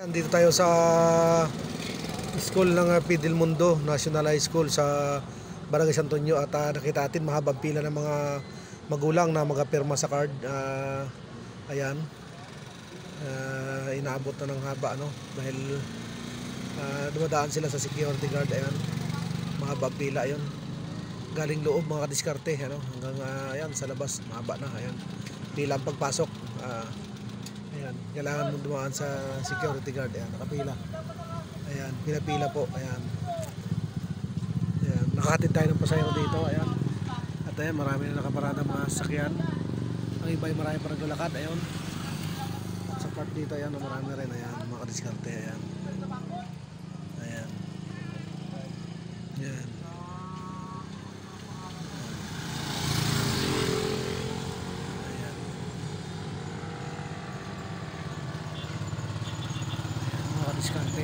Dito tayo sa school ng Pidil Mundo National High School sa Barangay San Antonio at nakita natin mahabang pila ng mga magulang na magpirma sa card. Ayan, inaabot na ng haba dahil dumadaan sila sa security guard. Ayan, mahabang pila yun, galing loob mga kadiskarte hanggang ayan sa labas mahaba na. Ayan, pila ang pagpasok. Ayan, kailangan mo dumaan sa security guard. Ayan, nakapila. Ayan, pila-pila po. Ayan. Ayan, nakahatid tayo ng pasahero dito. Ayan. At ayan, marami na nakaparada mga sasakyan. Ang iba ay marami pa naglalakad. Ayan. At sa part dito, ayan, marami rin. Ayan, mga kadiskarte. Ayan. Ayan. Ayan. Diskarte,